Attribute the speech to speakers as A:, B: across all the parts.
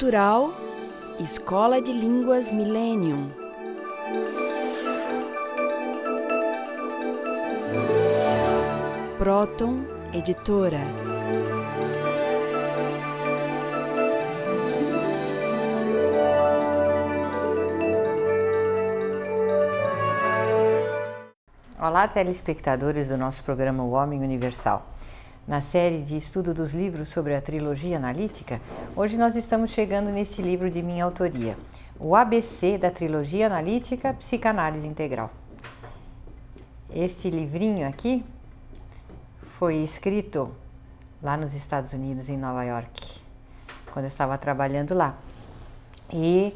A: Cultural Escola de Línguas Millennium. Próton Editora.
B: Olá, telespectadores do nosso programa O Homem Universal. Na série de estudo dos livros sobre a trilogia analítica, hoje nós estamos chegando neste livro de minha autoria, o ABC da trilogia analítica Psicanálise Integral. Este livrinho aqui foi escrito lá nos Estados Unidos, em Nova York, quando eu estava trabalhando lá. E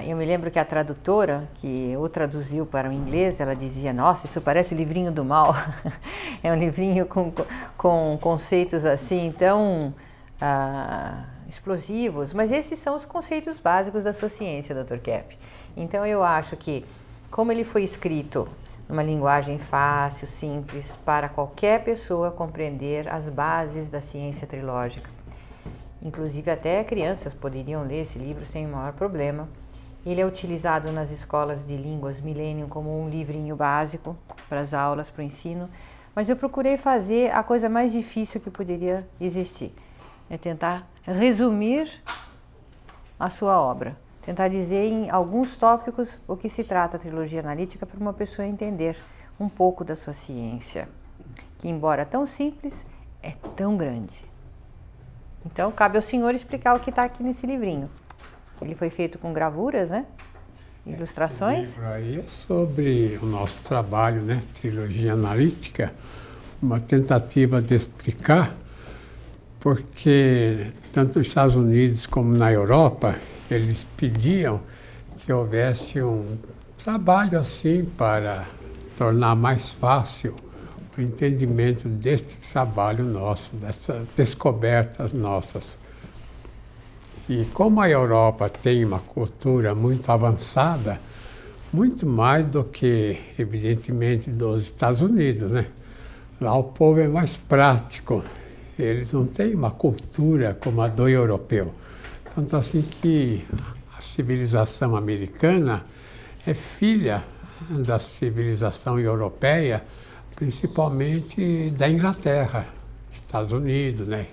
B: eu me lembro que a tradutora, que o traduziu para o inglês, ela dizia: nossa, isso parece livrinho do mal. É um livrinho com conceitos assim tão explosivos, mas esses são os conceitos básicos da sua ciência, Dr. Kepp. Então eu acho que, como ele foi escrito numa linguagem fácil, simples, para qualquer pessoa compreender as bases da ciência trilógica, inclusive até crianças poderiam ler esse livro sem o maior problema. Ele é utilizado nas escolas de línguas Millennium como um livrinho básico para as aulas, para o ensino, mas eu procurei fazer a coisa mais difícil que poderia existir, é tentar resumir a sua obra, tentar dizer em alguns tópicos o que se trata a trilogia analítica para uma pessoa entender um pouco da sua ciência, que embora tão simples, é tão grande. Então, cabe ao senhor explicar o que está aqui nesse livrinho. Ele foi feito com gravuras, né? Ilustrações.
C: Esse livro aí é sobre o nosso trabalho, né? Trilogia analítica, uma tentativa de explicar porque tanto nos Estados Unidos como na Europa, eles pediam que houvesse um trabalho assim para tornar mais fácil o entendimento deste trabalho nosso, dessas descobertas nossas. E como a Europa tem uma cultura muito avançada, muito mais do que, evidentemente, dos Estados Unidos, né? Lá o povo é mais prático, eles não têm uma cultura como a do europeu. Tanto assim que a civilização americana é filha da civilização europeia, principalmente da Inglaterra, Estados Unidos, né?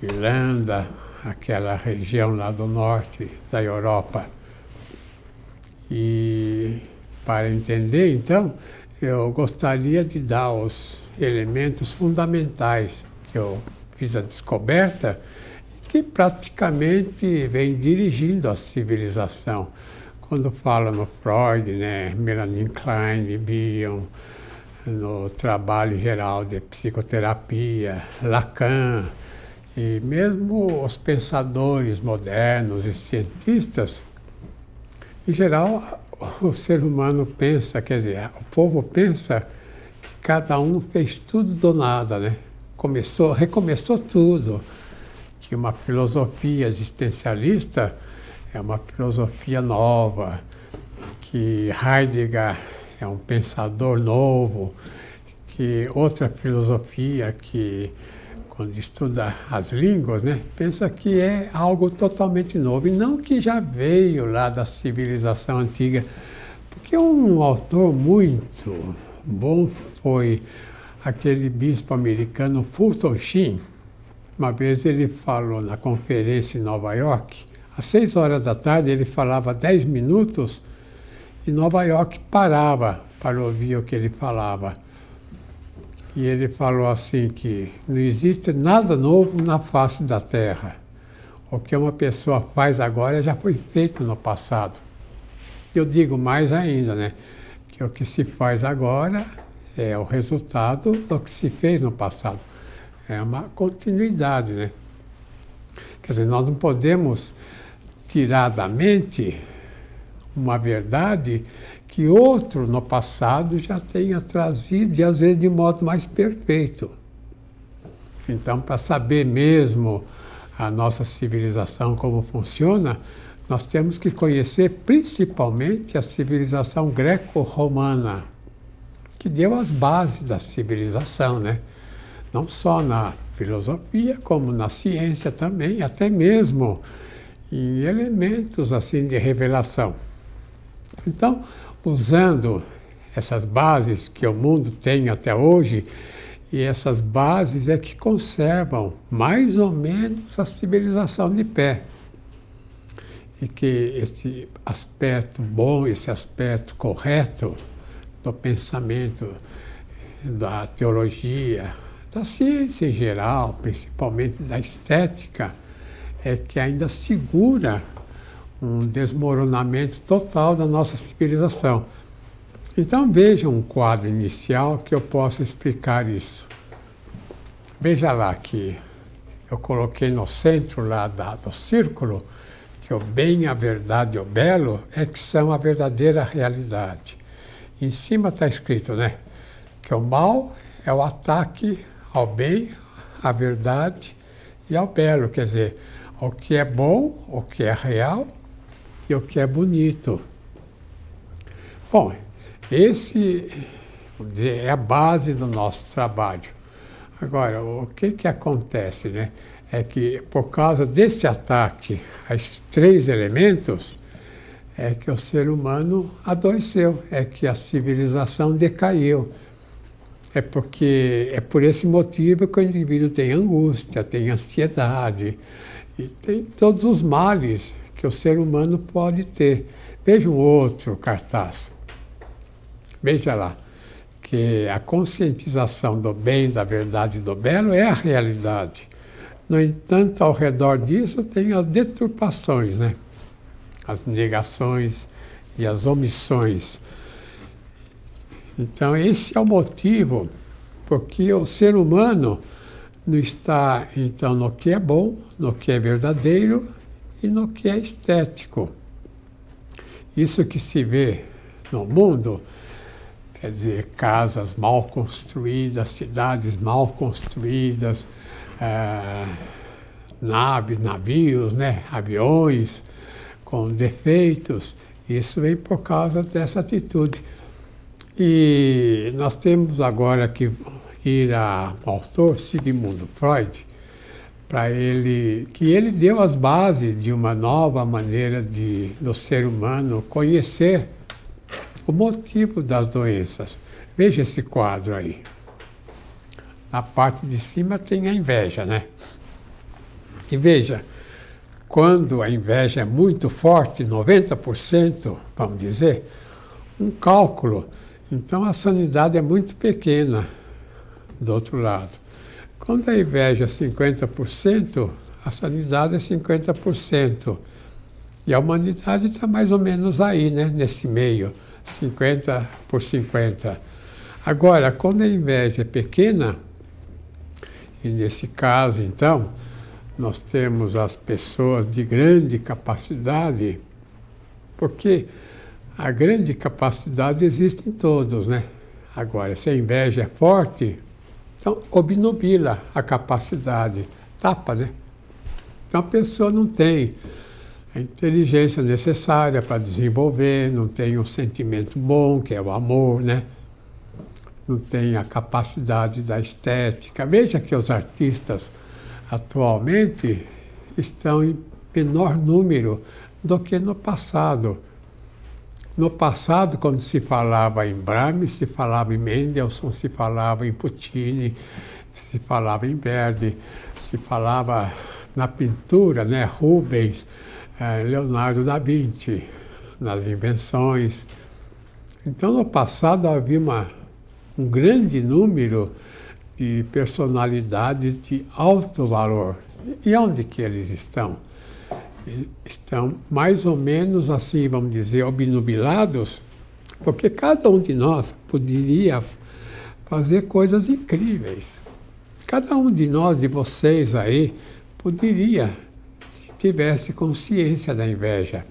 C: Irlanda, aquela região lá do norte da Europa. E para entender, então, eu gostaria de dar os elementos fundamentais que eu fiz a descoberta e que praticamente vem dirigindo a civilização. Quando fala no Freud, né, Melanie Klein, Bion, no trabalho geral de psicoterapia, Lacan, e mesmo os pensadores modernos e cientistas, em geral, o ser humano pensa, quer dizer, o povo pensa que cada um fez tudo do nada, né? Recomeçou tudo, que uma filosofia existencialista é uma filosofia nova, que Heidegger é um pensador novo, que outra filosofia que quando estuda as línguas, né, pensa que é algo totalmente novo, e não que já veio lá da civilização antiga, porque um autor muito bom foi aquele bispo americano Fulton Sheen. Uma vez ele falou na conferência em Nova York, às 6 horas da tarde ele falava 10 minutos, e Nova York parava para ouvir o que ele falava. E ele falou assim que não existe nada novo na face da Terra. O que uma pessoa faz agora já foi feito no passado. Eu digo mais ainda, né? Que o que se faz agora é o resultado do que se fez no passado. É uma continuidade, né? Quer dizer, nós não podemos tirar da mente uma verdade que outro no passado já tenha trazido, e às vezes de modo mais perfeito. Então, para saber mesmo a nossa civilização, como funciona, nós temos que conhecer principalmente a civilização greco-romana, que deu as bases da civilização, né? Não só na filosofia, como na ciência também, até mesmo em elementos assim de revelação. Então, usando essas bases que o mundo tem até hoje, e essas bases é que conservam mais ou menos a civilização de pé. E que esse aspecto bom, esse aspecto correto do pensamento, da teologia, da ciência em geral, principalmente da estética, é que ainda segura um desmoronamento total da nossa civilização. Então veja um quadro inicial que eu possa explicar isso. Veja lá que eu coloquei no centro lá do círculo que o bem, a verdade e o belo é que são a verdadeira realidade. Em cima está escrito, né, que o mal é o ataque ao bem, à verdade e ao belo, quer dizer, o que é bom, o que é real e o que é bonito. Bom, esse, vamos dizer, é a base do nosso trabalho. Agora, o que acontece, né? É que por causa desse ataque a esses três elementos, é que o ser humano adoeceu, é que a civilização decaiu. É por esse motivo que o indivíduo tem angústia, tem ansiedade, e tem todos os males que o ser humano pode ter. Veja um outro cartaz. Veja lá, que a conscientização do bem, da verdade e do belo é a realidade. No entanto, ao redor disso tem as deturpações, né? As negações e as omissões. Então, esse é o motivo porque o ser humano não está, então, no que é bom, no que é verdadeiro e no que é estético. Isso que se vê no mundo, quer dizer, casas mal construídas, cidades mal construídas, navios, né, aviões com defeitos, isso vem por causa dessa atitude. E nós temos agora que ir ao autor Sigmund Freud, que ele deu as bases de uma nova maneira do ser humano conhecer o motivo das doenças. Veja esse quadro aí. Na parte de cima tem a inveja, né? E veja, quando a inveja é muito forte, 90%, vamos dizer, um cálculo, então a sanidade é muito pequena do outro lado. Quando a inveja é 50%, a sanidade é 50%. E a humanidade está mais ou menos aí, né? Nesse meio, 50 por 50. Agora, quando a inveja é pequena, e nesse caso, então, nós temos as pessoas de grande capacidade, porque a grande capacidade existe em todos, né? Agora, se a inveja é forte, então obnubila a capacidade, tapa, né? Então a pessoa não tem a inteligência necessária para desenvolver, não tem um sentimento bom, que é o amor, né? Não tem a capacidade da estética. Veja que os artistas atualmente estão em menor número do que no passado. No passado, quando se falava em Brahms, se falava em Mendelssohn, se falava em Puccini, se falava em Verdi, se falava na pintura, né? Rubens, Leonardo da Vinci, nas invenções. Então, no passado havia um grande número de personalidades de alto valor. E onde que eles estão? Estão mais ou menos assim, vamos dizer, obnubilados, porque cada um de nós poderia fazer coisas incríveis. Cada um de nós, de vocês aí, poderia, se tivesse consciência da inveja.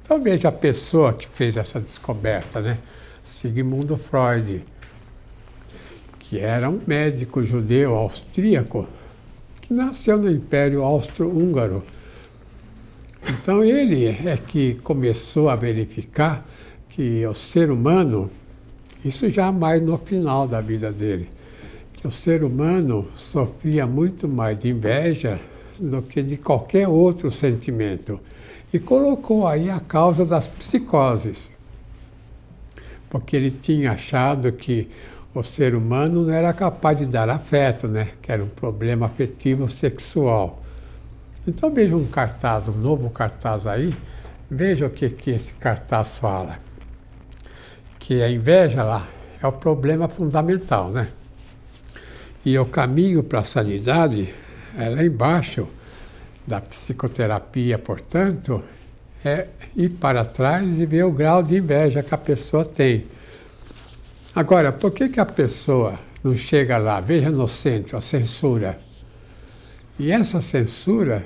C: Então veja a pessoa que fez essa descoberta, né? Sigmund Freud, que era um médico judeu austríaco, que nasceu no Império Austro-Húngaro. Então ele é que começou a verificar que o ser humano, isso já mais no final da vida dele, que o ser humano sofria muito mais de inveja do que de qualquer outro sentimento. E colocou aí a causa das psicoses. Porque ele tinha achado que o ser humano não era capaz de dar afeto, né? Que era um problema afetivo sexual. Então veja um cartaz, um novo cartaz aí, veja o que esse cartaz fala. Que a inveja lá é o problema fundamental, né? E o caminho para a sanidade é lá embaixo da psicoterapia, portanto, é ir para trás e ver o grau de inveja que a pessoa tem. Agora, por que a pessoa não chega lá? Veja no centro, a censura. E essa censura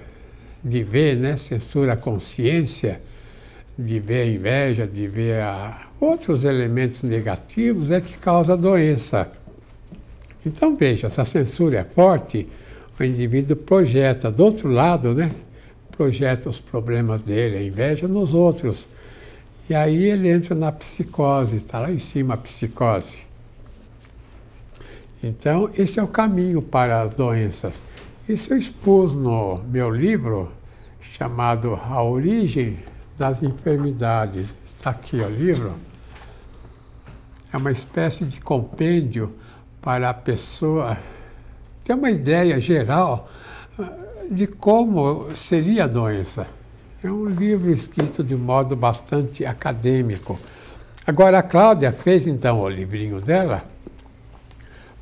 C: de ver, né, censura a consciência, de ver a inveja, de ver outros elementos negativos, é que causa a doença. Então, veja, se a censura é forte, o indivíduo projeta do outro lado, né? Projeta os problemas dele, a inveja nos outros. E aí ele entra na psicose, está lá em cima a psicose. Então, esse é o caminho para as doenças. Isso eu expus no meu livro, chamado A Origem das Enfermidades. Está aqui o livro. É uma espécie de compêndio para a pessoa ter uma ideia geral de como seria a doença. É um livro escrito de modo bastante acadêmico. Agora, a Cláudia fez, então, o livrinho dela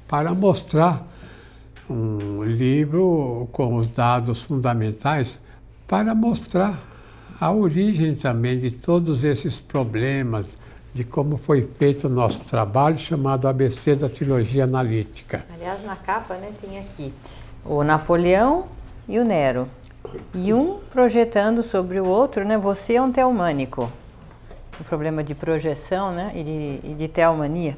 C: para mostrar um livro com os dados fundamentais para mostrar a origem também de todos esses problemas, de como foi feito o nosso trabalho, chamado ABC da Trilogia Analítica.
B: Aliás, na capa, né, tem aqui o Napoleão e o Nero. E um projetando sobre o outro, né? Você é um teomânico. O problema de projeção, né? E de teomania,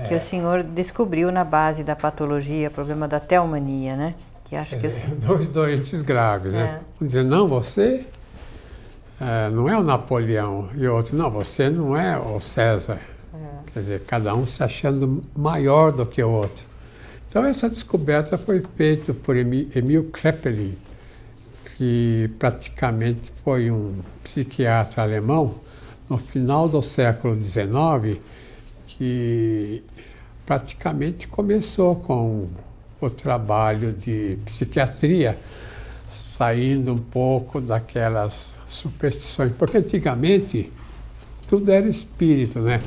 B: que o senhor descobriu na base da patologia, o problema da teomania, né? Que acho que
C: dois doentes graves, né? Um dizendo, não, você não é o Napoleão. E o outro, não, você não é o César. Quer dizer, cada um se achando maior do que o outro. Então, essa descoberta foi feita por Emil Kraepelin, que praticamente foi um psiquiatra alemão no final do século XIX, que praticamente começou com o trabalho de psiquiatria, saindo um pouco daquelas superstições, porque antigamente tudo era espírito, né?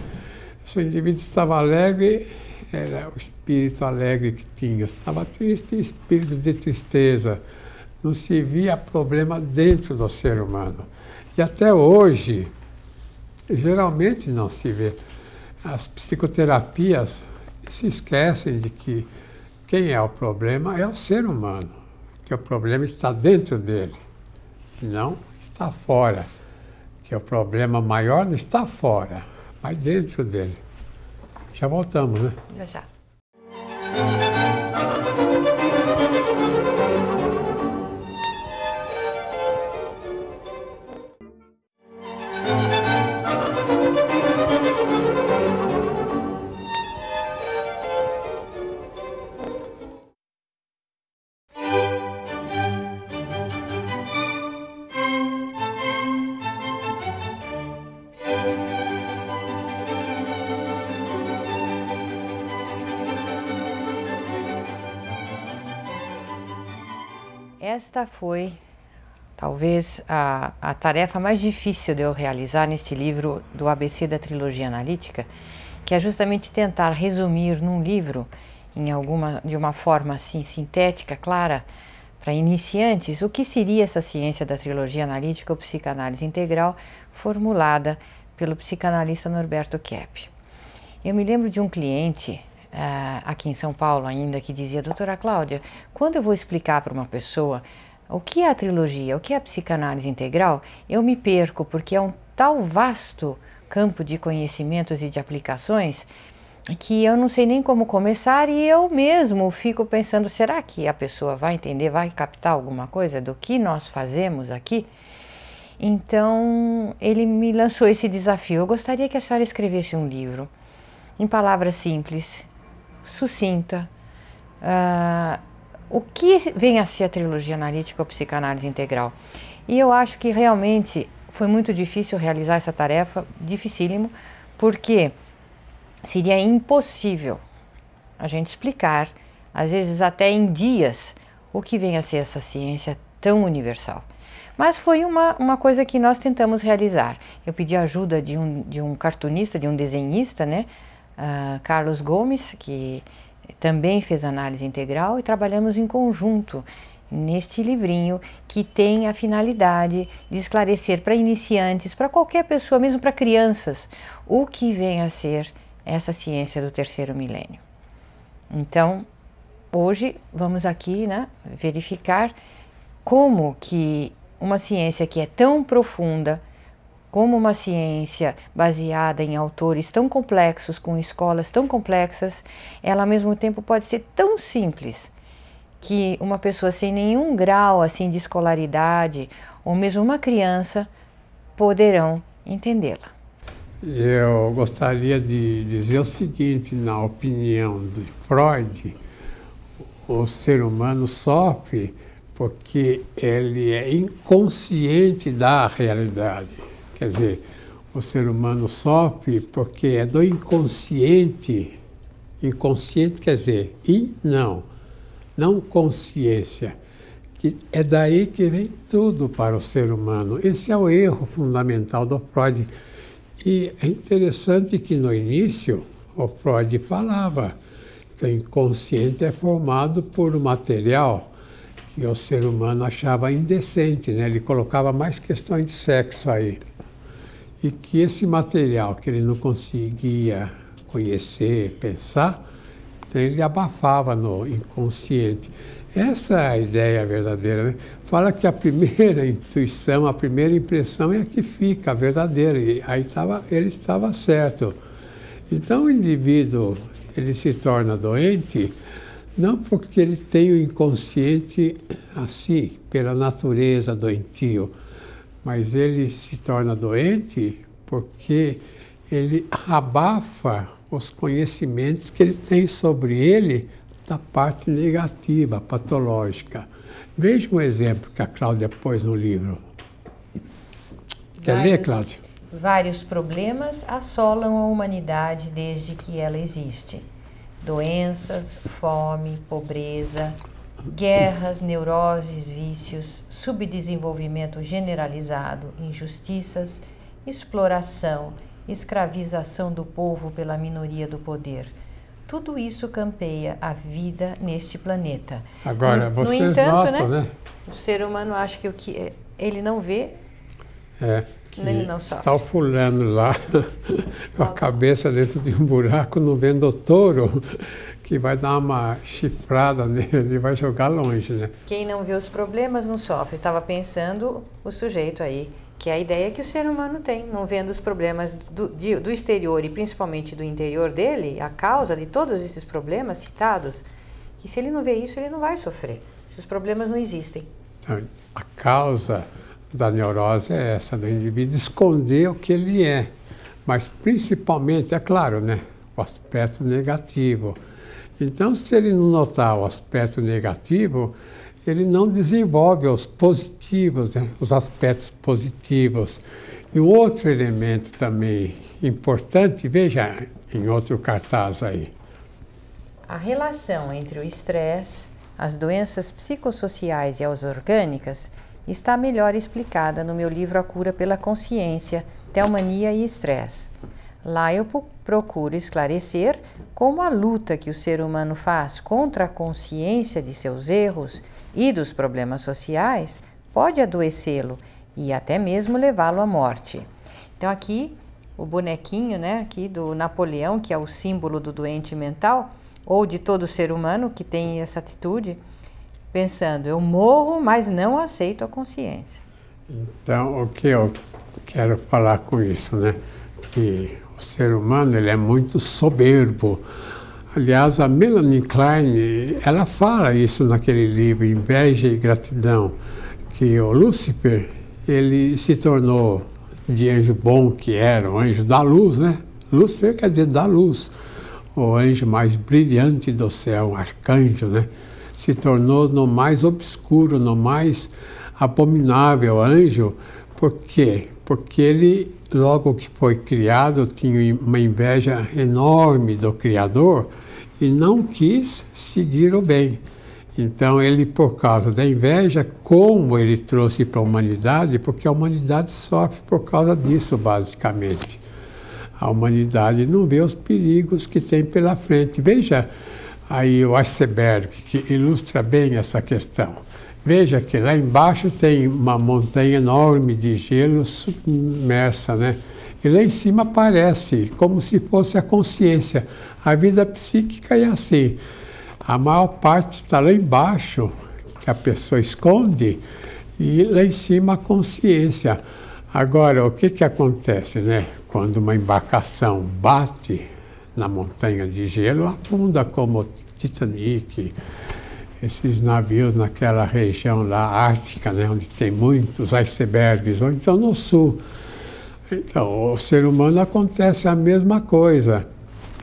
C: Se o indivíduo estava alegre, era o espírito alegre que tinha. Estava triste, espírito de tristeza. Não se via problema dentro do ser humano. E até hoje, geralmente não se vê. As psicoterapias se esquecem de que quem é o problema é o ser humano, que o problema está dentro dele, e não está fora. Que o problema maior não está fora, mas dentro dele. Já voltamos, né?
B: Já. Esta foi, talvez, a tarefa mais difícil de eu realizar neste livro do ABC da Trilogia Analítica, que é justamente tentar resumir num livro, de uma forma assim sintética, clara, para iniciantes, o que seria essa ciência da Trilogia Analítica ou psicanálise integral, formulada pelo psicanalista Norberto Kepp. Eu me lembro de um cliente aqui em São Paulo ainda, que dizia: doutora Cláudia, quando eu vou explicar para uma pessoa o que é a trilogia, o que é a psicanálise integral, eu me perco, porque é um tal vasto campo de conhecimentos e de aplicações que eu não sei nem como começar, e eu mesmo fico pensando, será que a pessoa vai entender, vai captar alguma coisa do que nós fazemos aqui? Então ele me lançou esse desafio: eu gostaria que a senhora escrevesse um livro em palavras simples, sucinta, o que vem a ser a trilogia analítica ou psicanálise integral? E eu acho que realmente foi muito difícil realizar essa tarefa, dificílimo, porque seria impossível a gente explicar, às vezes até em dias, o que vem a ser essa ciência tão universal. Mas foi uma coisa que nós tentamos realizar. Eu pedi a ajuda de um cartunista, de um desenhista, né? Carlos Gomes, que também fez análise integral, e trabalhamos em conjunto neste livrinho que tem a finalidade de esclarecer para iniciantes, para qualquer pessoa, mesmo para crianças, o que vem a ser essa ciência do terceiro milênio. Então, hoje vamos aqui, né, verificar como que uma ciência que é tão profunda, como uma ciência baseada em autores tão complexos, com escolas tão complexas, ela ao mesmo tempo pode ser tão simples que uma pessoa sem nenhum grau assim de escolaridade, ou mesmo uma criança, poderão entendê-la.
C: Eu gostaria de dizer o seguinte, na opinião de Freud, o ser humano sofre porque ele é inconsciente da realidade. Quer dizer, o ser humano sofre porque é do inconsciente. Inconsciente quer dizer não consciência. Que é daí que vem tudo para o ser humano. Esse é o erro fundamental do Freud. E é interessante que no início o Freud falava que o inconsciente é formado por um material que o ser humano achava indecente, né? Ele colocava mais questões de sexo aí. E que esse material que ele não conseguia conhecer, pensar, então ele abafava no inconsciente. Essa é a ideia verdadeira, né? Fala que a primeira intuição, a primeira impressão é a que fica, a verdadeira, e aí ele estava certo. Então o indivíduo, ele se torna doente, não porque ele tem o inconsciente assim, pela natureza doentio, mas ele se torna doente porque ele abafa os conhecimentos que ele tem sobre ele da parte negativa, patológica. Veja um exemplo que a Cláudia pôs no livro. Quer ler, Cláudia?
B: Vários problemas assolam a humanidade desde que ela existe. Doenças, fome, pobreza, guerras, neuroses, vícios, subdesenvolvimento generalizado, injustiças, exploração, escravização do povo pela minoria do poder. Tudo isso campeia a vida neste planeta.
C: Agora, vocês
B: no entanto,
C: notam, né?
B: O ser humano acha que o que ele não vê, ele não sofre.
C: Está o fulano lá, com a cabeça dentro de um buraco, não vendo o touro, que vai dar uma chifrada nele e vai jogar longe, né?
B: Quem não vê os problemas não sofre. Estava pensando o sujeito aí, que é a ideia que o ser humano tem, não vendo os problemas do exterior e principalmente do interior dele, a causa de todos esses problemas citados, que se ele não vê isso, ele não vai sofrer. Esses problemas não existem.
C: Então, a causa da neurose é essa, do indivíduo esconder o que ele é, mas principalmente, é claro, né, o aspecto negativo. Então, se ele não notar o aspecto negativo, ele não desenvolve os positivos, né? Os aspectos positivos. E um outro elemento também importante, veja em outro cartaz aí.
B: A relação entre o estresse, as doenças psicossociais e as orgânicas está melhor explicada no meu livro A Cura pela Consciência, Teomania e Estresse. Lá eu procuro esclarecer como a luta que o ser humano faz contra a consciência de seus erros e dos problemas sociais pode adoecê-lo e até mesmo levá-lo à morte. Então aqui o bonequinho, né, aqui do Napoleão, que é o símbolo do doente mental, ou de todo ser humano que tem essa atitude, pensando, eu morro, mas não aceito a consciência.
C: Então, o que eu quero falar com isso, né, que o ser humano, ele é muito soberbo. Aliás, a Melanie Klein, ela fala isso naquele livro, Inveja e Gratidão, que o Lúcifer, ele se tornou de anjo bom que era, o anjo da luz, né? Lúcifer quer dizer da luz, o anjo mais brilhante do céu, um arcanjo, né? Se se tornou no mais obscuro, no mais abominável anjo. Por quê? Porque ele, logo que foi criado, tinha uma inveja enorme do Criador e não quis seguir o bem. Então ele, por causa da inveja, como ele trouxe para a humanidade, porque a humanidade sofre por causa disso, basicamente. A humanidade não vê os perigos que tem pela frente. Veja aí o iceberg, que ilustra bem essa questão. Veja que lá embaixo tem uma montanha enorme de gelo submersa, né? E lá em cima aparece como se fosse a consciência. A vida psíquica é assim. A maior parte está lá embaixo, que a pessoa esconde, e lá em cima a consciência. Agora, o que acontece, né? Quando uma embarcação bate na montanha de gelo, afunda como Titanic, esses navios naquela região lá ártica, né? Onde tem muitos icebergs, ou então no sul. Então, o ser humano acontece a mesma coisa.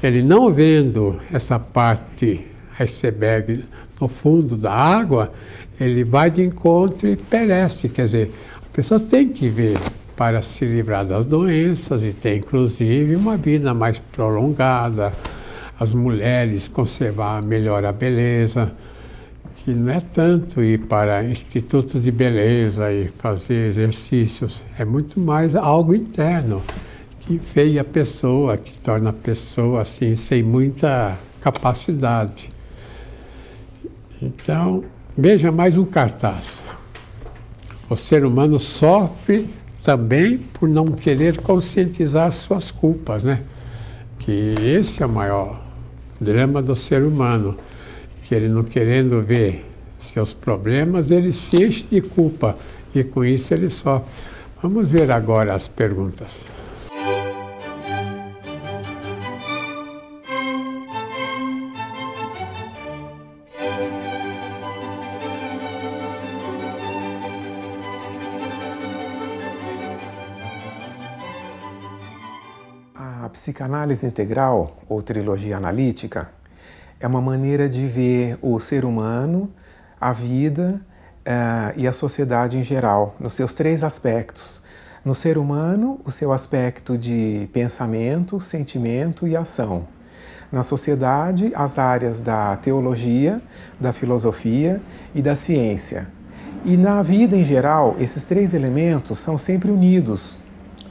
C: Ele não vendo essa parte iceberg no fundo da água, ele vai de encontro e perece. Quer dizer, a pessoa tem que ver para se livrar das doenças e ter, inclusive, uma vida mais prolongada. As mulheres conservar melhor a beleza, que não é tanto ir para institutos de beleza e fazer exercícios, é muito mais algo interno, que enfeia a pessoa, que torna a pessoa assim, sem muita capacidade. Então, veja mais um cartaz. O ser humano sofre também por não querer conscientizar suas culpas, né? Que esse é o maior drama do ser humano, que ele não querendo ver seus problemas, ele se enche de culpa e com isso ele sofre. Vamos ver agora as perguntas.
D: A psicanálise integral, ou trilogia analítica, é uma maneira de ver o ser humano, a vida e a sociedade em geral, nos seus três aspectos. No ser humano, o seu aspecto de pensamento, sentimento e ação. Na sociedade, as áreas da teologia, da filosofia e da ciência. E na vida em geral, esses três elementos são sempre unidos.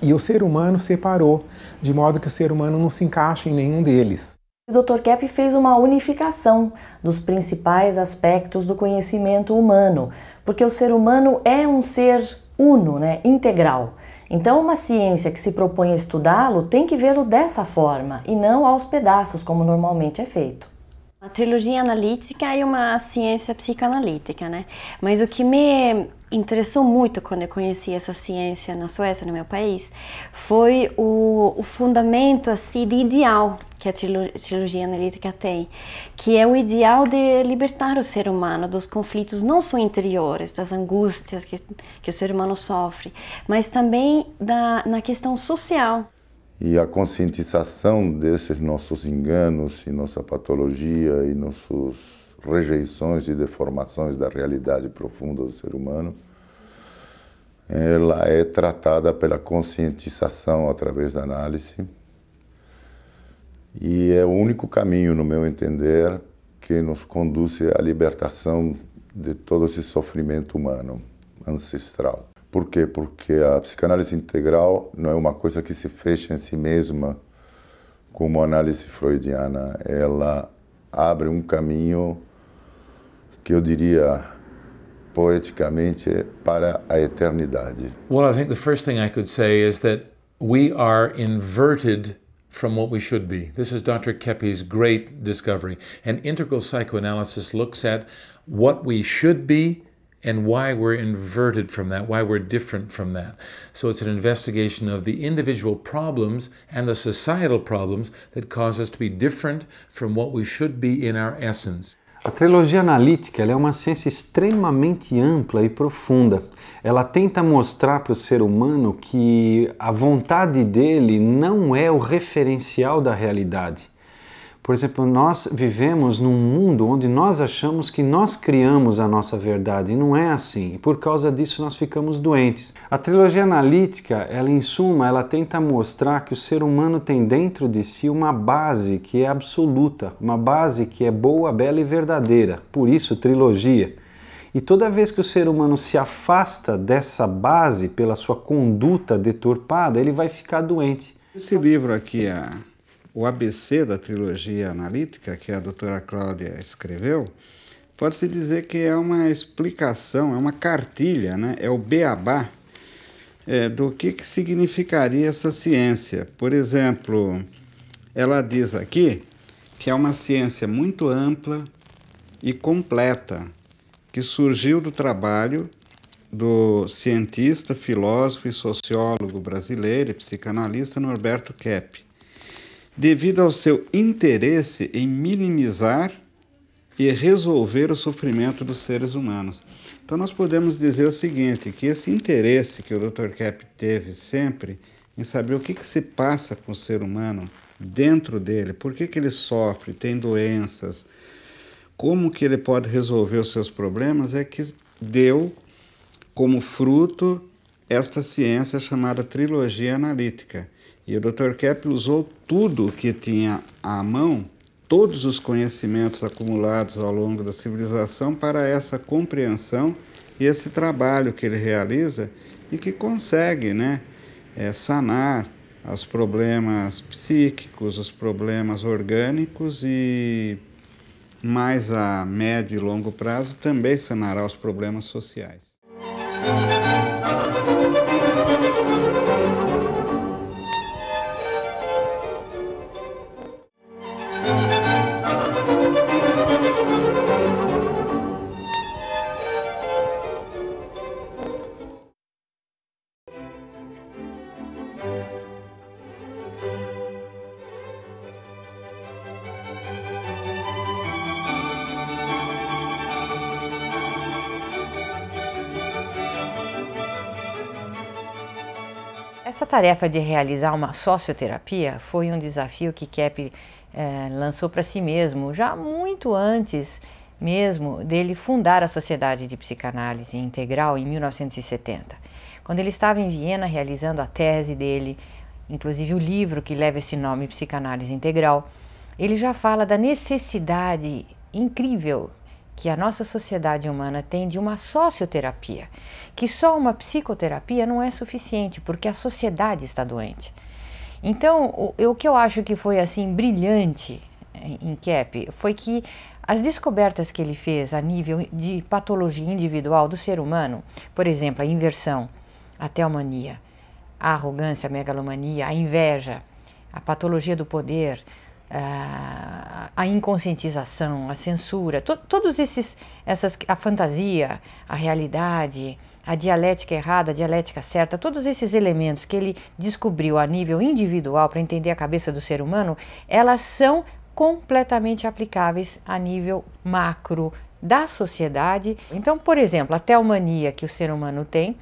D: E o ser humano separou, de modo que o ser humano não se encaixa em nenhum deles.
E: O Dr. Kepp fez uma unificação dos principais aspectos do conhecimento humano, porque o ser humano é um ser uno, né, integral. Então, uma ciência que se propõe a estudá-lo tem que vê-lo dessa forma e não aos pedaços, como normalmente é feito.
F: A trilogia analítica é uma ciência psicanalítica, né? Mas o que me interessou muito quando eu conheci essa ciência na Suécia, no meu país, foi o fundamento assim, de ideal que a trilogia analítica tem, que é o ideal de libertar o ser humano dos conflitos não só interiores, das angústias que o ser humano sofre, mas também na questão social.
G: E a conscientização desses nossos enganos e nossa patologia e nossas rejeições e deformações da realidade profunda do ser humano, ela é tratada pela conscientização através da análise e é o único caminho, no meu entender, que nos conduz à libertação de todo esse sofrimento humano ancestral. Por quê? Porque a psicanálise integral não é uma coisa que se fecha em si mesma, como a análise freudiana. Ela abre um caminho que eu diria poeticamente para a eternidade.
H: Well, I think the first thing I could say is that we are inverted from what we should be. This is Dr. Keppe's great discovery. And integral psychoanalysis looks at what we should be and why we're inverted from that, why we're different from that. So it's an investigation of the individual problems and the societal problems that cause us to be different from what we should be in our essence.
I: A trilogia analítica ela é uma ciência extremamente ampla e profunda. Ela tenta mostrar para o ser humano que a vontade dele não é o referencial da realidade. Por exemplo, nós vivemos num mundo onde nós achamos que nós criamos a nossa verdade, e não é assim. E por causa disso nós ficamos doentes. A trilogia analítica, ela em suma, ela tenta mostrar que o ser humano tem dentro de si uma base que é absoluta, uma base que é boa, bela e verdadeira. Por isso, trilogia. E toda vez que o ser humano se afasta dessa base pela sua conduta deturpada, ele vai ficar doente.
J: Esse livro aqui, o ABC da trilogia analítica, que a doutora Cláudia escreveu, pode-se dizer que é uma explicação, é uma cartilha, né? É o beabá do que significaria essa ciência. Por exemplo, ela diz aqui que é uma ciência muito ampla e completa, que surgiu do trabalho do cientista, filósofo e sociólogo brasileiro e psicanalista Norberto Kepp, devido ao seu interesse em minimizar e resolver o sofrimento dos seres humanos. Então nós podemos dizer o seguinte, que esse interesse que o Dr. Kepp teve sempre em saber o que se passa com o ser humano dentro dele, por que ele sofre, tem doenças, como que ele pode resolver os seus problemas, é que deu como fruto esta ciência chamada trilogia analítica. E o Dr. Kepp usou tudo que tinha à mão, todos os conhecimentos acumulados ao longo da civilização para essa compreensão e esse trabalho que ele realiza e que consegue, né, sanar os problemas psíquicos, os problemas orgânicos e, mais a médio e longo prazo, também sanará os problemas sociais.
B: Essa tarefa de realizar uma socioterapia foi um desafio que Kepp lançou para si mesmo, já muito antes mesmo dele fundar a Sociedade de Psicanálise Integral em 1970. Quando ele estava em Viena realizando a tese dele, inclusive o livro que leva esse nome, Psicanálise Integral, ele já fala da necessidade incrível que a nossa sociedade humana tem de uma socioterapia, que só uma psicoterapia não é suficiente, porque a sociedade está doente. Então, o que eu acho que foi assim brilhante em Kepp foi que as descobertas que ele fez a nível de patologia individual do ser humano, por exemplo, a inversão, a teomania, a arrogância, a megalomania, a inveja, a patologia do poder, a inconscientização, a censura, todos a fantasia, a realidade, a dialética errada, a dialética certa, todos esses elementos que ele descobriu a nível individual para entender a cabeça do ser humano, elas são completamente aplicáveis a nível macro da sociedade. Então, por exemplo, a teomania que o ser humano tem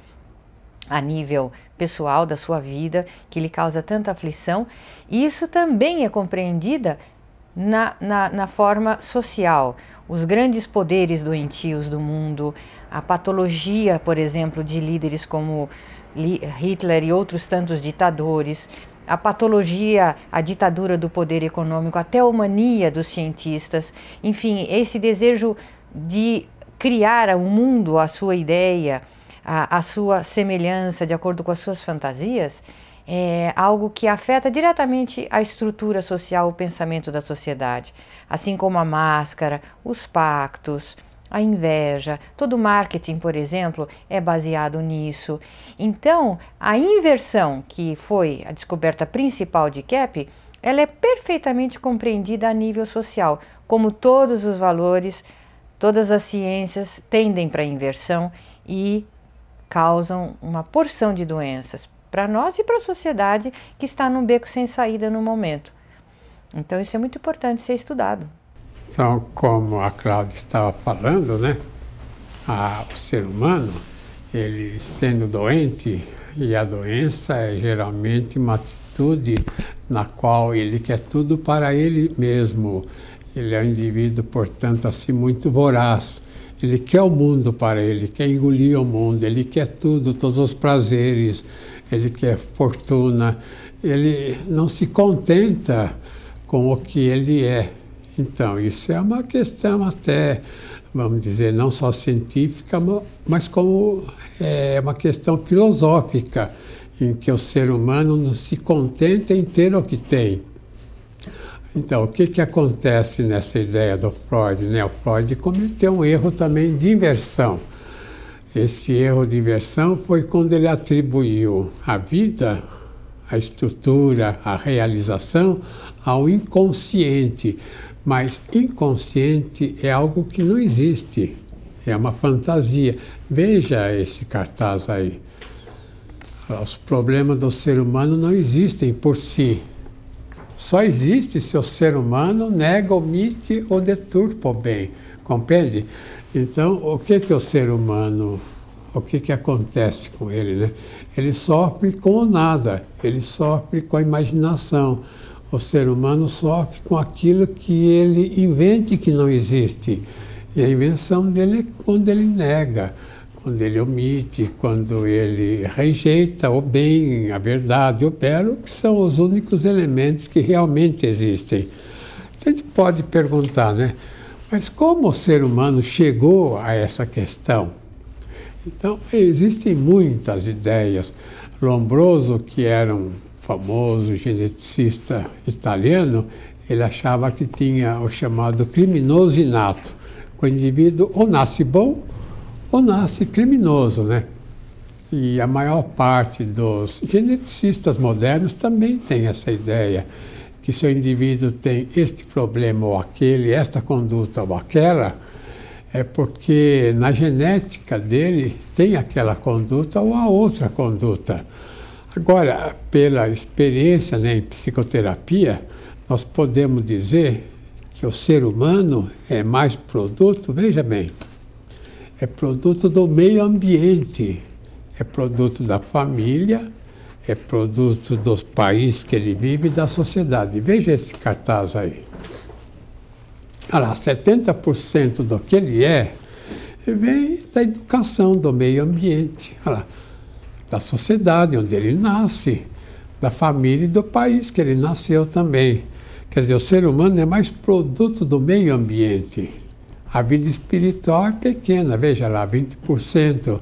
B: a nível pessoal da sua vida, que lhe causa tanta aflição, isso também é compreendida na forma social. Os grandes poderes doentios do mundo, a patologia, por exemplo, de líderes como Hitler e outros tantos ditadores, a patologia, a ditadura do poder econômico, a teomania dos cientistas, enfim, esse desejo de criar um mundo à sua ideia, a sua semelhança, de acordo com as suas fantasias, é algo que afeta diretamente a estrutura social, o pensamento da sociedade. Assim como a máscara, os pactos, a inveja, todo o marketing, por exemplo, é baseado nisso. Então, a inversão, que foi a descoberta principal de Kepp, ela é perfeitamente compreendida a nível social, como todos os valores, todas as ciências tendem para a inversão e causam uma porção de doenças para nós e para a sociedade que está num beco sem saída no momento. Então isso é muito importante ser estudado.
C: Então, como a Cláudia estava falando, né, o ser humano, ele sendo doente, e a doença é geralmente uma atitude na qual ele quer tudo para ele mesmo. Ele é um indivíduo, portanto, assim, muito voraz. Ele quer o mundo para ele, quer engolir o mundo, ele quer tudo, todos os prazeres, ele quer fortuna. Ele não se contenta com o que ele é. Então, isso é uma questão até, vamos dizer, não só científica, mas como é uma questão filosófica, em que o ser humano não se contenta em ter o que tem. Então, o que acontece nessa ideia do Freud, né? O Freud cometeu um erro também de inversão. Esse erro de inversão foi quando ele atribuiu a vida, a estrutura, a realização ao inconsciente. Mas inconsciente é algo que não existe, é uma fantasia. Veja esse cartaz aí. Os problemas do ser humano não existem por si. Só existe se o ser humano nega, omite ou deturpa o bem. Compreende? Então, o que o ser humano, o que acontece com ele, né? Ele sofre com o nada, ele sofre com a imaginação. O ser humano sofre com aquilo que ele invente que não existe. E a invenção dele é quando ele nega, quando ele omite, quando ele rejeita o bem, a verdade, o belo, que são os únicos elementos que realmente existem. A gente pode perguntar, né? Mas como o ser humano chegou a essa questão? Então, existem muitas ideias. Lombroso, que era um famoso geneticista italiano, ele achava que tinha o chamado criminoso inato. O indivíduo ou nasce bom ou nasce criminoso, né? E a maior parte dos geneticistas modernos também tem essa ideia, que se o indivíduo tem este problema ou aquele, esta conduta ou aquela, é porque na genética dele tem aquela conduta ou a outra conduta. Agora, pela experiência, né, em psicoterapia, nós podemos dizer que o ser humano é mais produto, veja bem, é produto do meio ambiente, é produto da família, é produto dos países que ele vive e da sociedade. Veja esse cartaz aí. Olha lá, 70% do que ele é vem da educação, do meio ambiente. Olha lá, da sociedade onde ele nasce, da família e do país que ele nasceu também. Quer dizer, o ser humano é mais produto do meio ambiente. A vida espiritual é pequena, veja lá, 20%.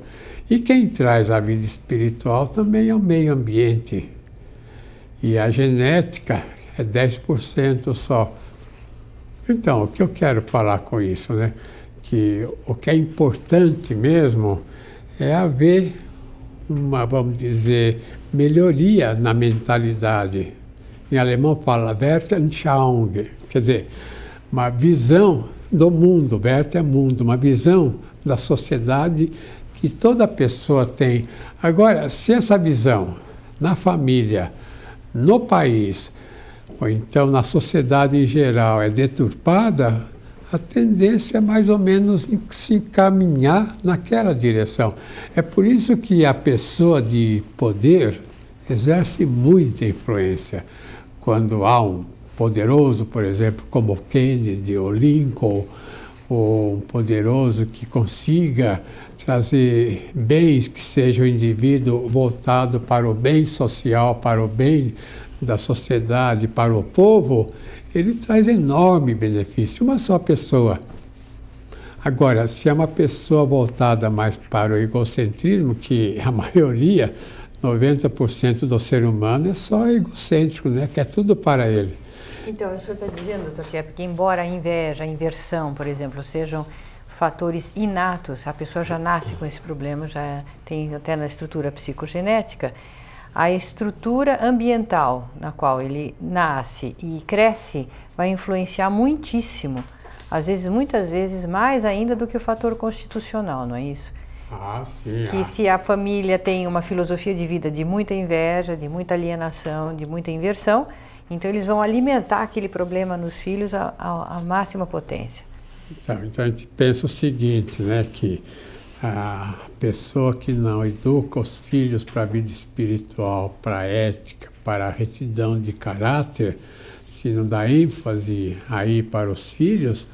C: E quem traz a vida espiritual também é o meio ambiente. E a genética é 10% só. Então, o que eu quero falar com isso, né? Que o que é importante mesmo é haver uma, vamos dizer, melhoria na mentalidade. Em alemão fala Weltanschauung, quer dizer, uma visão do mundo, Welt é mundo, uma visão da sociedade que toda pessoa tem. Agora, se essa visão na família, no país, ou então na sociedade em geral é deturpada, a tendência é mais ou menos se encaminhar naquela direção. É por isso que a pessoa de poder exerce muita influência. Quando há um poderoso, por exemplo, como Kennedy ou Lincoln, ou um poderoso que consiga trazer bens que seja o indivíduo voltado para o bem social, para o bem da sociedade, para o povo, ele traz enorme benefício. Uma só pessoa. Agora, se é uma pessoa voltada mais para o egocentrismo, que a maioria, 90% do ser humano é só egocêntrico, né? Quer tudo para ele.
B: Então, o senhor está dizendo, doutor Kepp, que embora a inveja, a inversão, por exemplo, sejam fatores inatos, a pessoa já nasce com esse problema, já tem até na estrutura psicogenética, a estrutura ambiental na qual ele nasce e cresce vai influenciar muitíssimo, às vezes, muitas vezes, mais ainda do que o fator constitucional, não é isso?
C: Ah, sim.
B: Que se a família tem uma filosofia de vida de muita inveja, de muita alienação, de muita inversão, então eles vão alimentar aquele problema nos filhos à máxima potência.
C: Então a gente pensa o seguinte, né, que A pessoa que não educa os filhos para a vida espiritual, para a ética, para a retidão de caráter, se não dá ênfase aí para os filhos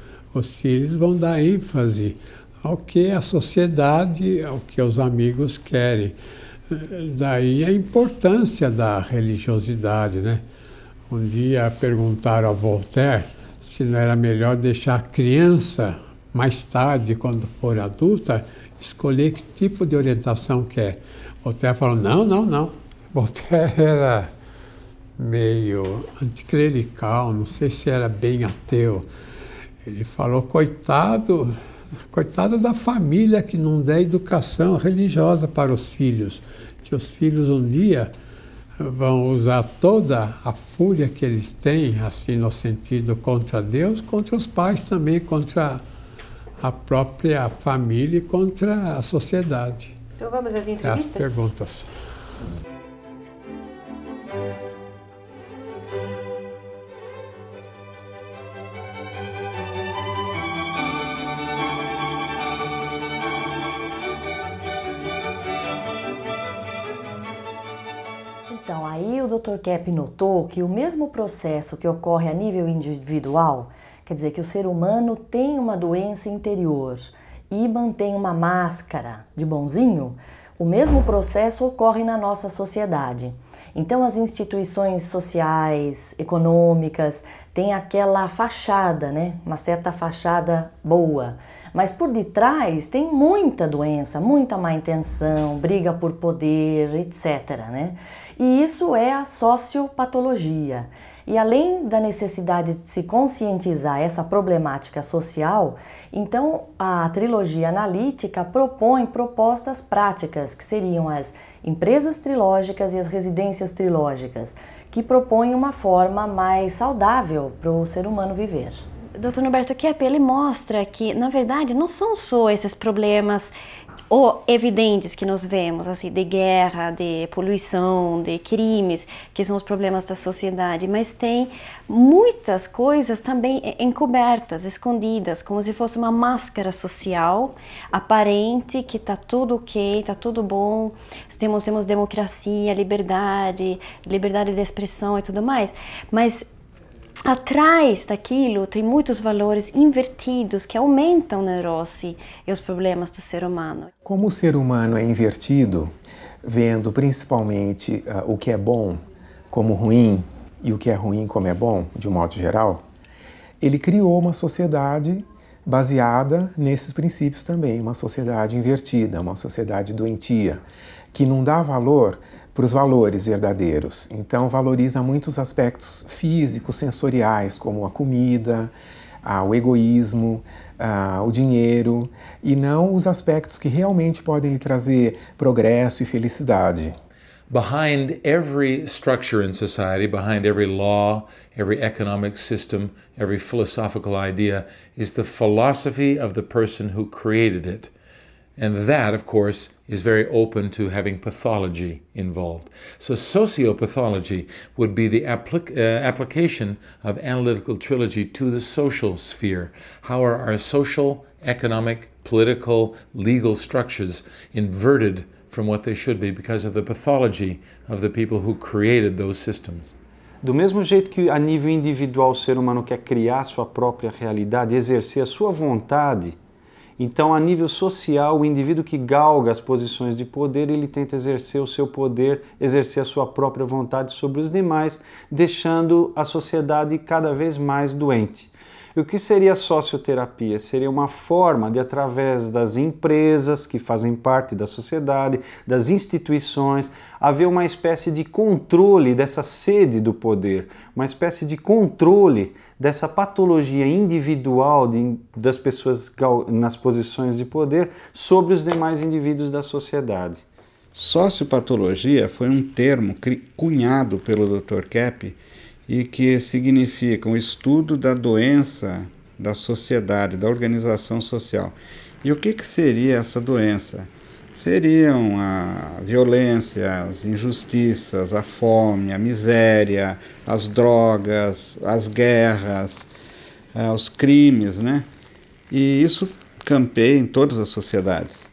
C: vão dar ênfase ao que a sociedade, ao que os amigos querem. Daí a importância da religiosidade, né? Um dia perguntaram a Voltaire se não era melhor deixar a criança, mais tarde, quando for adulta, escolher que tipo de orientação quer. Voltaire falou, não. Voltaire era meio anticlerical, não sei se era bem ateu. Ele falou, coitado da família que não der educação religiosa para os filhos, que os filhos um dia vão usar toda a fúria que eles têm, assim, no sentido contra Deus, contra os pais também, contra a própria família e contra a sociedade.
B: Então vamos às entrevistas?
C: As perguntas.
E: Então, aí o Dr. Kepp notou que o mesmo processo que ocorre a nível individual, quer dizer que o ser humano tem uma doença interior e mantém uma máscara de bonzinho, o mesmo processo ocorre na nossa sociedade. Então, as instituições sociais, econômicas, têm aquela fachada, né? Uma certa fachada boa. Mas por detrás tem muita doença, muita má intenção, briga por poder, etc., né? E isso é a sociopatologia. E além da necessidade de se conscientizar essa problemática social, então a trilogia analítica propõe propostas práticas, que seriam as empresas trilógicas e as residências trilógicas, que propõem uma forma mais saudável para o ser humano viver.
F: Dr. Norberto Kepp, ele mostra que, na verdade, não são só esses problemas ou evidentes que nós vemos, assim, de guerra, de poluição, de crimes, que são os problemas da sociedade, mas tem muitas coisas também encobertas, escondidas, como se fosse uma máscara social aparente, que está tudo ok, está tudo bom, temos democracia, liberdade de expressão e tudo mais, mas atrás daquilo tem muitos valores invertidos que aumentam a neurose e os problemas do ser humano.
D: Como o ser humano é invertido, vendo principalmente o que é bom como ruim e o que é ruim como é bom, de um modo geral, ele criou uma sociedade baseada nesses princípios também, uma sociedade invertida, uma sociedade doentia, que não dá valor para os valores verdadeiros. Então valoriza muitos aspectos físicos, sensoriais, como a comida, o egoísmo, o dinheiro, e não os aspectos que realmente podem lhe trazer progresso e felicidade.
H: Behind every structure in society, behind every law, every economic system, every philosophical idea, is the philosophy of the person who created it. And that, of course, is very open to having pathology involved. So sociopathology would be the application of analytical trilogy to the social sphere. How are our social, economic, political, legal structures inverted from what they should be because of the pathology of the people who created those systems?
I: Do mesmo jeito que a nível individual o ser humano quer criar sua própria realidade, exercer a sua vontade, então, a nível social, o indivíduo que galga as posições de poder, ele tenta exercer o seu poder, exercer a sua própria vontade sobre os demais, deixando a sociedade cada vez mais doente. E o que seria a socioterapia? Seria uma forma de, através das empresas que fazem parte da sociedade, das instituições, haver uma espécie de controle dessa sede do poder, uma espécie de controle dessa patologia individual das pessoas nas posições de poder sobre os demais indivíduos da sociedade.
J: Sociopatologia foi um termo cunhado pelo Dr. Kepp e que significa um estudo da doença da sociedade, da organização social. E o que seria essa doença? Seriam a violência, as injustiças, a fome, a miséria, as drogas, as guerras, os crimes, né? E isso campeia em todas as sociedades.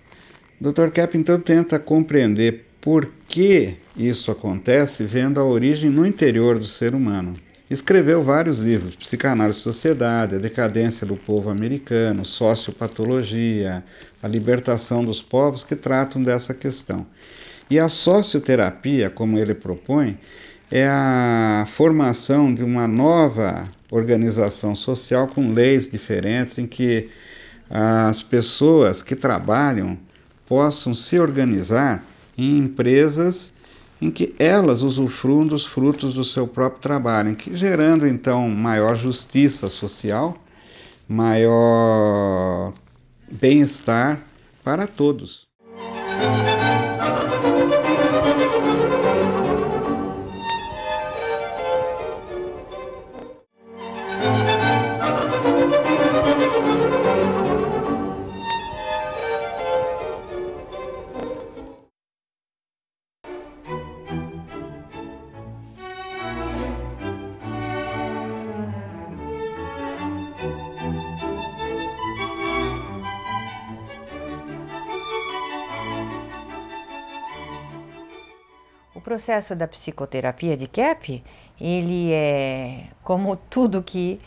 J: O Dr. Kepp, então, tenta compreender por que isso acontece vendo a origem no interior do ser humano. Escreveu vários livros, Psicanálise e Sociedade, A Decadência do Povo Americano, Sociopatologia, A Libertação dos Povos, que tratam dessa questão. E a socioterapia, como ele propõe, é a formação de uma nova organização social com leis diferentes, em que as pessoas que trabalham possam se organizar em empresas em que elas usufruam dos frutos do seu próprio trabalho, gerando então maior justiça social, maior bem-estar para todos.
B: O processo da psicoterapia de Kepp, ele é, como tudo que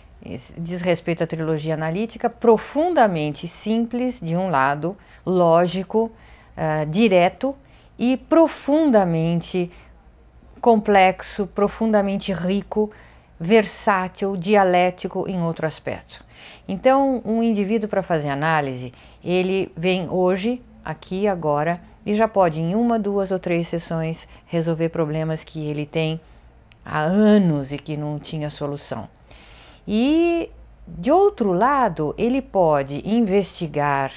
B: diz respeito à trilogia analítica, profundamente simples de um lado, lógico, direto, e profundamente complexo, profundamente rico, versátil, dialético em outro aspecto. Então, um indivíduo, para fazer análise, ele vem hoje, aqui, agora, e já pode em 1, 2 ou 3 sessões resolver problemas que ele tem há anos e que não tinha solução. E, de outro lado, ele pode investigar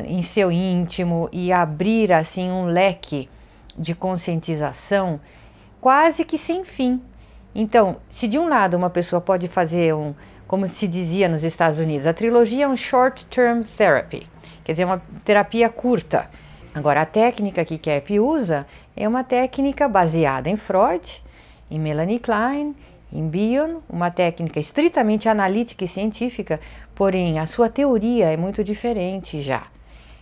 B: em seu íntimo e abrir assim um leque de conscientização quase que sem fim. Então, se de um lado uma pessoa pode fazer como se dizia nos Estados Unidos, a trilogia é um short-term therapy, quer dizer, uma terapia curta. Agora, a técnica que Kepp usa é uma técnica baseada em Freud, em Melanie Klein, em Bion, uma técnica estritamente analítica e científica, porém a sua teoria é muito diferente já.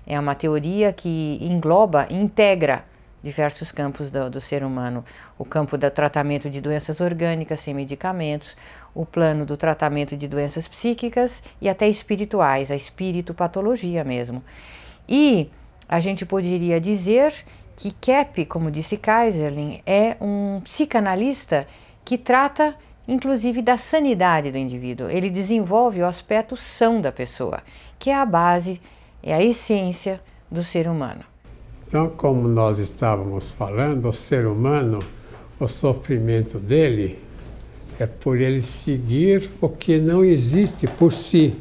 B: É uma teoria que engloba, integra diversos campos do ser humano. O campo do tratamento de doenças orgânicas sem medicamentos, o plano do tratamento de doenças psíquicas e até espirituais, a espirito-patologia mesmo. E a gente poderia dizer que Kepp, como disse Kaiserlin, é um psicanalista que trata inclusive da sanidade do indivíduo. Ele desenvolve o aspecto são da pessoa, que é a base, é a essência do ser humano.
C: Então, como nós estávamos falando, o ser humano, o sofrimento dele é por ele seguir o que não existe por si.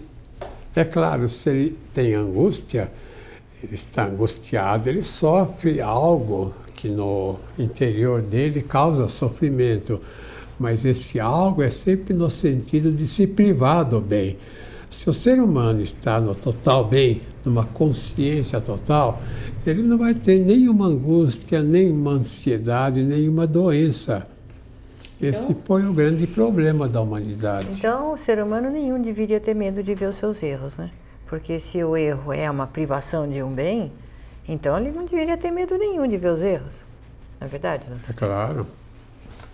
C: É claro, se ele tem angústia, ele está angustiado, ele sofre algo que no interior dele causa sofrimento, mas esse algo é sempre no sentido de se privar do bem. Se o ser humano está no total bem, numa consciência total, ele não vai ter nenhuma angústia, nenhuma ansiedade, nenhuma doença. Esse foi o grande problema da humanidade.
B: Então, o ser humano nenhum deveria ter medo de ver os seus erros, né? Porque se o erro é uma privação de um bem, então ele não deveria ter medo nenhum de ver os erros. Não é verdade? Doutor?
C: É claro.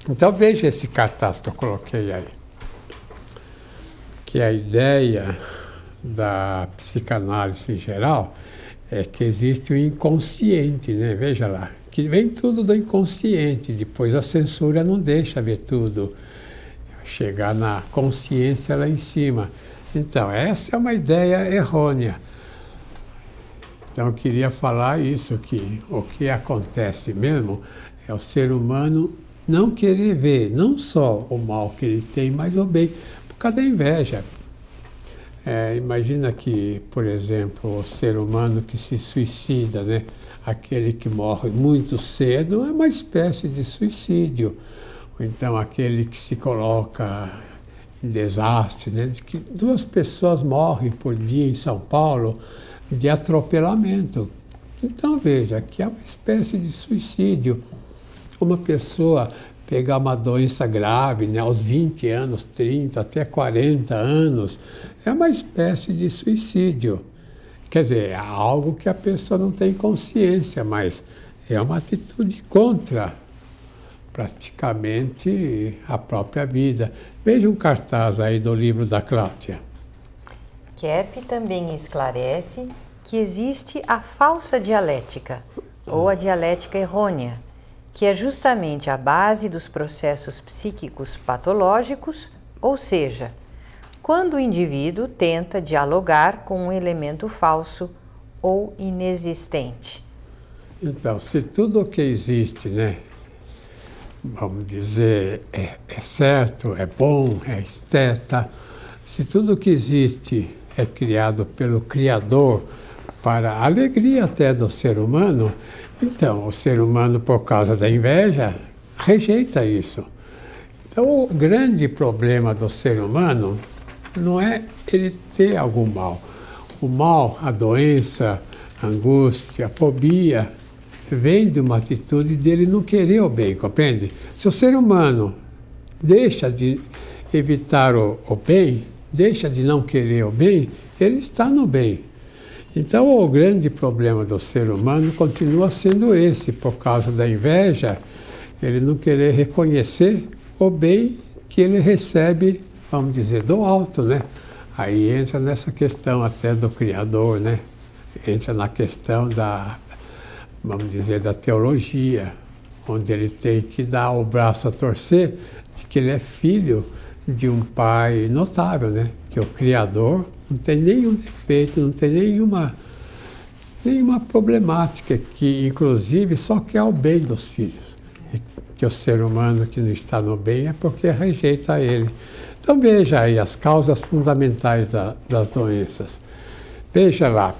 C: Então veja esse cartaz que eu coloquei aí. Que a ideia da psicanálise em geral é que existe o inconsciente, né? Veja lá, que vem tudo do inconsciente, depois a censura não deixa ver tudo, chegar na consciência lá em cima. Então, essa é uma ideia errônea. Então, eu queria falar isso, que o que acontece mesmo é o ser humano não querer ver, não só o mal que ele tem, mas o bem, por causa da inveja. Imagina que, por exemplo, o ser humano que se suicida, né? Aquele que morre muito cedo é uma espécie de suicídio. Ou então aquele que se coloca em desastre, né? De que 2 pessoas morrem por dia em São Paulo de atropelamento. Então veja, que é uma espécie de suicídio. Uma pessoa pegar uma doença grave, né, aos 20 anos, 30, até 40 anos, é uma espécie de suicídio. Quer dizer, é algo que a pessoa não tem consciência, mas é uma atitude contra praticamente a própria vida. Veja um cartaz aí do livro da Cláudia.
B: Kepp também esclarece que existe a falsa dialética, ou a dialética errônea, que é justamente a base dos processos psíquicos patológicos, ou seja, quando o indivíduo tenta dialogar com um elemento falso ou inexistente.
C: Então, se tudo o que existe, né, vamos dizer, é certo, é bom, é esteta, se tudo o que existe é criado pelo Criador para a alegria até do ser humano, então o ser humano, por causa da inveja, rejeita isso. Então, o grande problema do ser humano não é ele ter algum mal. O mal, a doença, a angústia, a fobia, vem de uma atitude dele não querer o bem, compreende? Se o ser humano deixa de evitar o bem, deixa de não querer o bem, ele está no bem. Então, o grande problema do ser humano continua sendo esse, por causa da inveja, ele não querer reconhecer o bem que ele recebe, vamos dizer, do alto, né? Aí entra nessa questão até do Criador, né? Entra na questão da, vamos dizer, da teologia, onde ele tem que dar o braço a torcer de que ele é filho de um pai notável, né? Que o Criador não tem nenhum defeito, não tem nenhuma problemática, que inclusive só quer o bem dos filhos. E que o ser humano que não está no bem é porque rejeita ele. Então veja aí as causas fundamentais das doenças. Veja lá,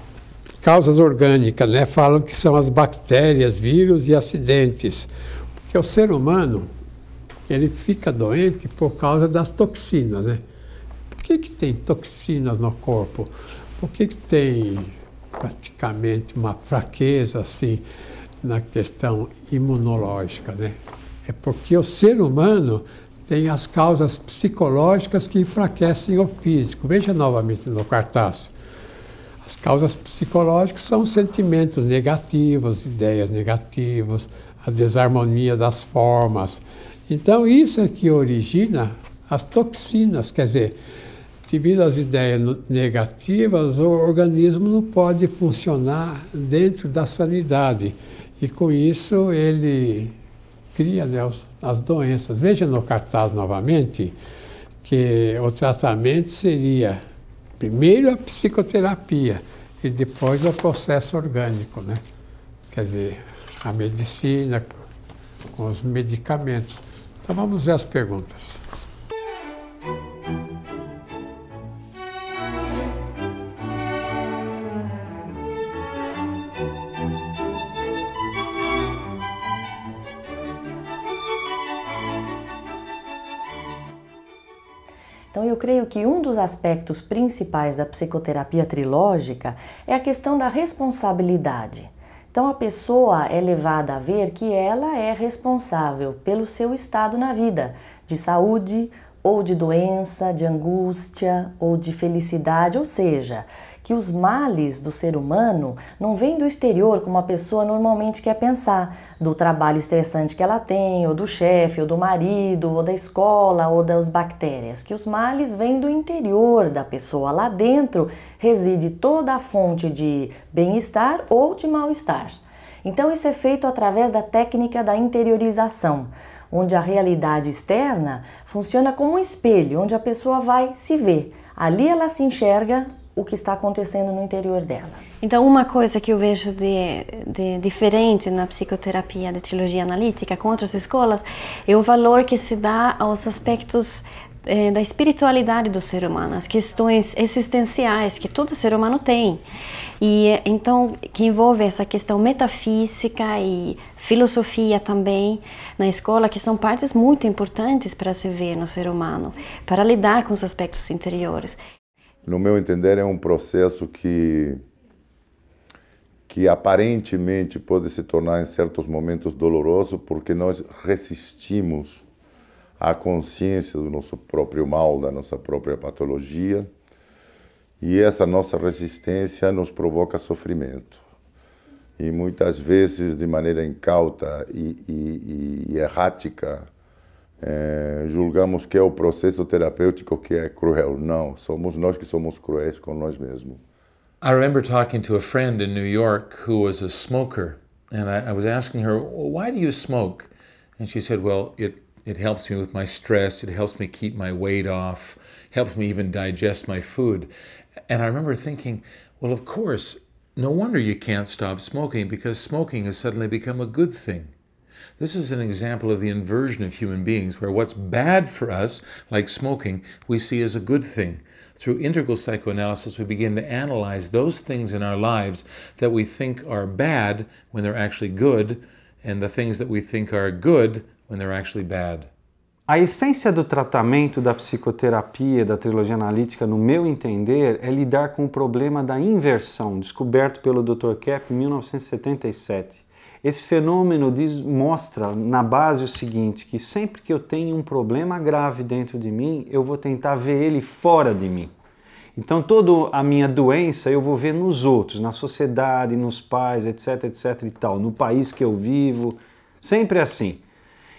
C: causas orgânicas, né? Falam que são as bactérias, vírus e acidentes. Porque o ser humano, ele fica doente por causa das toxinas, né? Por que tem toxinas no corpo? Por que tem praticamente uma fraqueza, assim, na questão imunológica, né? É porque o ser humano tem as causas psicológicas que enfraquecem o físico. Veja novamente no cartaz. As causas psicológicas são sentimentos negativos, ideias negativas, a desarmonia das formas. Então, isso é que origina as toxinas, quer dizer, devido às ideias negativas, o organismo não pode funcionar dentro da sanidade. E com isso ele cria, né, as doenças. Veja no cartaz novamente que o tratamento seria primeiro a psicoterapia e depois o processo orgânico, né? Quer dizer, a medicina com os medicamentos. Então vamos ver as perguntas.
E: Então, eu creio que um dos aspectos principais da psicoterapia trilógica é a questão da responsabilidade. Então, a pessoa é levada a ver que ela é responsável pelo seu estado na vida, de saúde ou de doença, de angústia ou de felicidade, ou seja, que os males do ser humano não vêm do exterior, como a pessoa normalmente quer pensar, do trabalho estressante que ela tem, ou do chefe, ou do marido, ou da escola, ou das bactérias, que os males vêm do interior da pessoa. Lá dentro reside toda a fonte de bem-estar ou de mal-estar. Então isso é feito através da técnica da interiorização, onde a realidade externa funciona como um espelho, onde a pessoa vai se ver. Ali ela se enxerga o que está acontecendo no interior dela.
F: Então, uma coisa que eu vejo de diferente na psicoterapia de trilogia analítica com outras escolas é o valor que se dá aos aspectos da espiritualidade do ser humano, as questões existenciais que todo ser humano tem. E então, que envolve essa questão metafísica e filosofia também na escola, que são partes muito importantes para se ver no ser humano, para lidar com os aspectos interiores.
G: No meu entender, é um processo que aparentemente pode se tornar em certos momentos doloroso, porque nós resistimos à consciência do nosso próprio mal, da nossa própria patologia, E essa nossa resistência nos provoca sofrimento. E muitas vezes, de maneira incauta e errática, julgamos que é o processo terapêutico que é cruel. Não, somos nós que somos cruéis com nós mesmos.
H: I remember talking to a friend in New York who was a smoker, and I was asking her, well, why do you smoke? And she said, well, it helps me with my stress, it helps me keep my weight off, helps me even digest my food. And I remember thinking, well, of course, no wonder you can't stop smoking, because smoking has suddenly become a good thing. This is an example of the inversion of human beings, where what's bad for us, like smoking, we see as a good thing. Through integral psychoanalysis, we begin to analyze those things in our lives that we think are bad when they're actually good, and the things that we think are good when they're actually bad.
I: A essência do tratamento da psicoterapia, da trilogia analítica, no meu entender, é lidar com o problema da inversão, descoberto pelo Dr. Kepp em 1977. Esse fenômeno mostra na base o seguinte, que sempre que eu tenho um problema grave dentro de mim, eu vou tentar ver ele fora de mim. Então toda a minha doença eu vou ver nos outros, na sociedade, nos pais, etc, etc e tal, no país que eu vivo, sempre assim.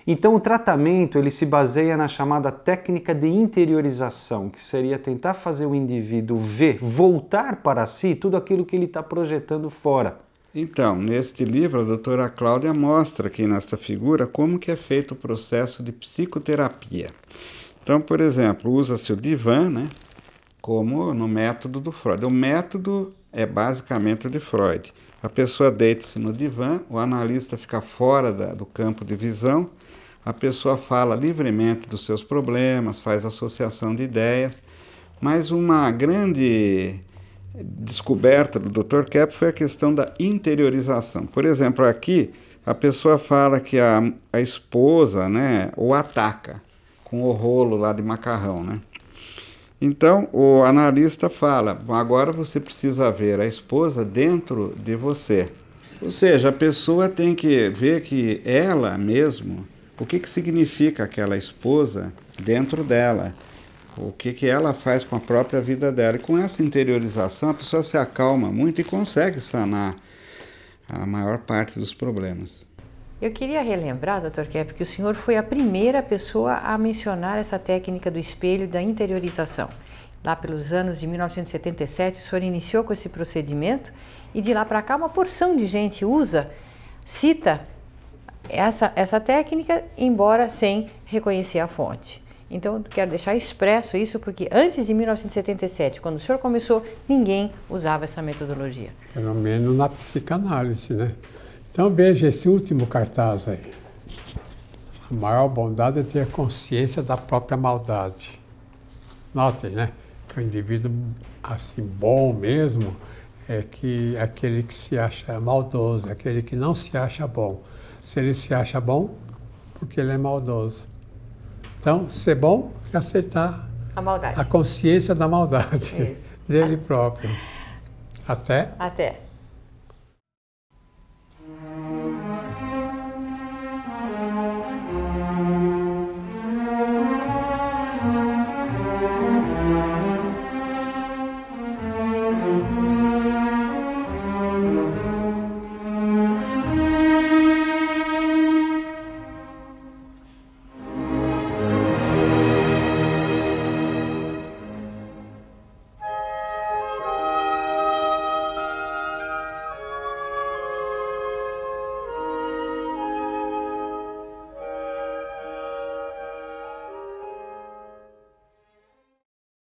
I: Então o tratamento ele se baseia na chamada técnica de interiorização, que seria tentar fazer o indivíduo ver, voltar para si tudo aquilo que ele está projetando fora.
J: Então, neste livro, a doutora Cláudia mostra aqui nesta figura como que é feito o processo de psicoterapia. Então, por exemplo, usa-se o divã, né, como no método do Freud. O método é basicamente o de Freud. A pessoa deita-se no divã, o analista fica fora do campo de visão, a pessoa fala livremente dos seus problemas, faz associação de ideias, mas uma grande descoberta do Dr. Kepp foi a questão da interiorização. Por exemplo, aqui a pessoa fala que a esposa, né, o ataca com o rolo lá de macarrão, né? Então o analista fala, agora você precisa ver a esposa dentro de você. Ou seja, a pessoa tem que ver que ela mesmo, o que significa aquela esposa dentro dela. O que ela faz com a própria vida dela. E com essa interiorização, a pessoa se acalma muito e consegue sanar a maior parte dos problemas.
B: Eu queria relembrar, Dr. Kepp, que o senhor foi a primeira pessoa a mencionar essa técnica do espelho da interiorização. Lá pelos anos de 1977, o senhor iniciou com esse procedimento e de lá para cá uma porção de gente cita essa técnica, embora sem reconhecer a fonte. Então, quero deixar expresso isso, porque antes de 1977, quando o senhor começou, ninguém usava essa metodologia.
C: Pelo menos na psicanálise, né? Então, veja esse último cartaz aí. A maior bondade é ter consciência da própria maldade. Notem, né? Que o indivíduo, assim, bom mesmo, é aquele que se acha maldoso, aquele que não se acha bom. Se ele se acha bom, porque ele é maldoso. Então, ser bom é aceitar
B: a maldade,
C: a consciência da maldade dele próprio. Até?
B: Até.